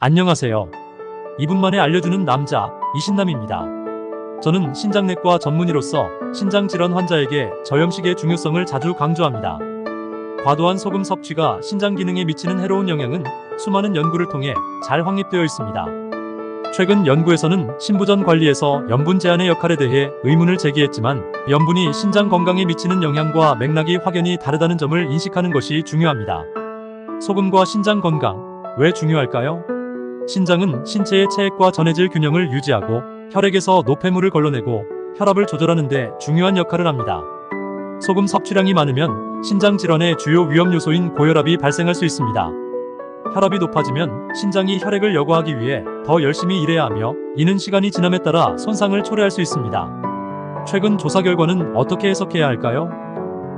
안녕하세요. 2분 만에 알려주는 남자, 이신남입니다. 저는 신장내과 전문의로서 신장질환 환자에게 저염식의 중요성을 자주 강조합니다. 과도한 소금 섭취가 신장 기능에 미치는 해로운 영향은 수많은 연구를 통해 잘 확립되어 있습니다. 최근 연구에서는 신부전 관리에서 염분 제한의 역할에 대해 의문을 제기했지만, 염분이 신장 건강에 미치는 영향과 맥락이 확연히 다르다는 점을 인식하는 것이 중요합니다. 소금과 신장 건강, 왜 중요할까요? 신장은 신체의 체액과 전해질 균형을 유지하고 혈액에서 노폐물을 걸러내고 혈압을 조절하는 데 중요한 역할을 합니다. 소금 섭취량이 많으면 신장 질환의 주요 위험 요소인 고혈압이 발생할 수 있습니다. 혈압이 높아지면 신장이 혈액을 여과하기 위해 더 열심히 일해야 하며, 이는 시간이 지남에 따라 손상을 초래할 수 있습니다. 최근 조사 결과는 어떻게 해석해야 할까요?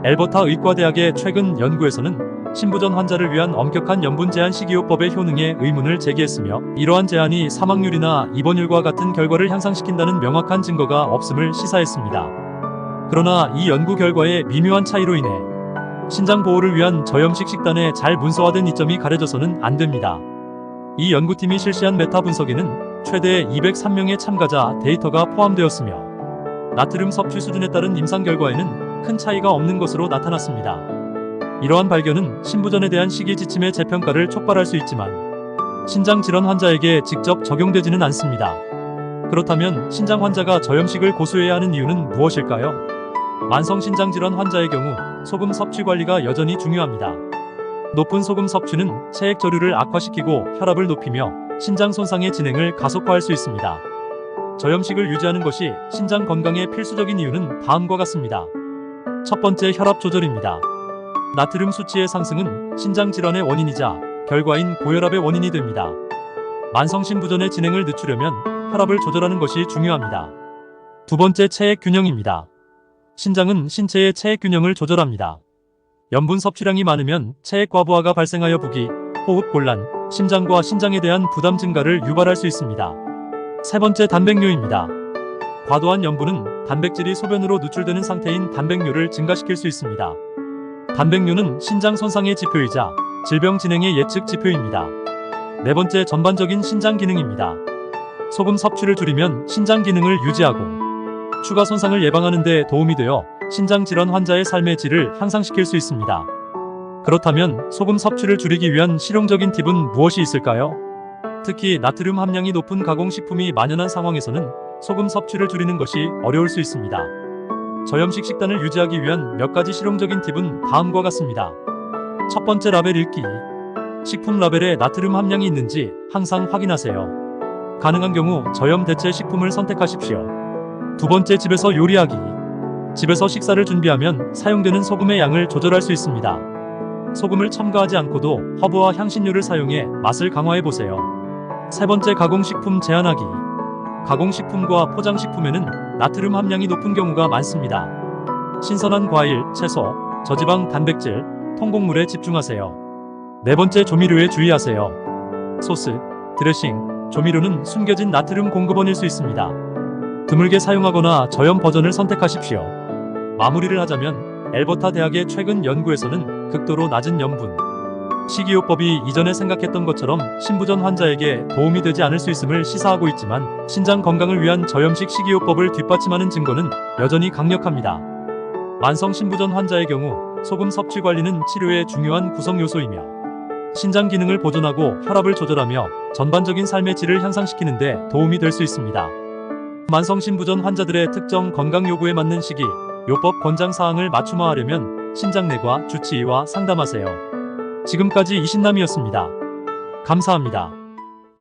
엘버타 의과대학의 최근 연구에서는 신부전 환자를 위한 엄격한 염분 제한 식이요법의 효능에 의문을 제기했으며, 이러한 제한이 사망률이나 입원율과 같은 결과를 향상시킨다는 명확한 증거가 없음을 시사했습니다. 그러나 이 연구 결과의 미묘한 차이로 인해 신장 보호를 위한 저염식 식단에 잘 문서화된 이점이 가려져서는 안 됩니다. 이 연구팀이 실시한 메타 분석에는 최대 203명의 참가자 데이터가 포함되었으며, 나트륨 섭취 수준에 따른 임상 결과에는 큰 차이가 없는 것으로 나타났습니다. 이러한 발견은 신부전에 대한 시기 지침의 재평가를 촉발할 수 있지만, 신장 질환 환자에게 직접 적용되지는 않습니다. 그렇다면 신장 환자가 저염식을 고수해야 하는 이유는 무엇일까요? 만성 신장 질환 환자의 경우 소금 섭취 관리가 여전히 중요합니다. 높은 소금 섭취는 체액 저류를 악화시키고 혈압을 높이며 신장 손상의 진행을 가속화할 수 있습니다. 저염식을 유지하는 것이 신장 건강에 필수적인 이유는 다음과 같습니다. 첫 번째, 혈압 조절입니다. 나트륨 수치의 상승은 신장 질환의 원인이자 결과인 고혈압의 원인이 됩니다. 만성 신부전의 진행을 늦추려면 혈압을 조절하는 것이 중요합니다. 두 번째, 체액 균형입니다. 신장은 신체의 체액 균형을 조절합니다. 염분 섭취량이 많으면 체액 과부하가 발생하여 부기, 호흡 곤란, 심장과 신장에 대한 부담 증가를 유발할 수 있습니다. 세 번째, 단백뇨입니다. 과도한 염분은 단백질이 소변으로 누출되는 상태인 단백뇨를 증가시킬 수 있습니다. 단백뇨는 신장 손상의 지표이자 질병 진행의 예측 지표입니다. 네 번째, 전반적인 신장 기능입니다. 소금 섭취를 줄이면 신장 기능을 유지하고 추가 손상을 예방하는 데 도움이 되어 신장 질환 환자의 삶의 질을 향상시킬 수 있습니다. 그렇다면 소금 섭취를 줄이기 위한 실용적인 팁은 무엇이 있을까요? 특히 나트륨 함량이 높은 가공식품이 만연한 상황에서는 소금 섭취를 줄이는 것이 어려울 수 있습니다. 저염식 식단을 유지하기 위한 몇 가지 실용적인 팁은 다음과 같습니다. 첫 번째, 라벨 읽기. 식품 라벨에 나트륨 함량이 있는지 항상 확인하세요. 가능한 경우 저염 대체 식품을 선택하십시오. 두 번째, 집에서 요리하기. 집에서 식사를 준비하면 사용되는 소금의 양을 조절할 수 있습니다. 소금을 첨가하지 않고도 허브와 향신료를 사용해 맛을 강화해보세요. 세 번째, 가공식품 제한하기. 가공식품과 포장식품에는 나트륨 함량이 높은 경우가 많습니다. 신선한 과일, 채소, 저지방 단백질, 통곡물에 집중하세요. 네 번째, 조미료에 주의하세요. 소스, 드레싱, 조미료는 숨겨진 나트륨 공급원일 수 있습니다. 드물게 사용하거나 저염 버전을 선택하십시오. 마무리를 하자면 엘버타 대학의 최근 연구에서는 극도로 낮은 염분 식이요법이 이전에 생각했던 것처럼 신부전 환자에게 도움이 되지 않을 수 있음을 시사하고 있지만, 신장 건강을 위한 저염식 식이요법을 뒷받침하는 증거는 여전히 강력합니다. 만성 신부전 환자의 경우 소금 섭취 관리는 치료의 중요한 구성 요소이며, 신장 기능을 보존하고 혈압을 조절하며 전반적인 삶의 질을 향상시키는 데 도움이 될 수 있습니다. 만성 신부전 환자들의 특정 건강 요구에 맞는 식이 요법 권장 사항을 맞춤화하려면 신장내과 주치의와 상담하세요. 지금까지 이신남이었습니다. 감사합니다.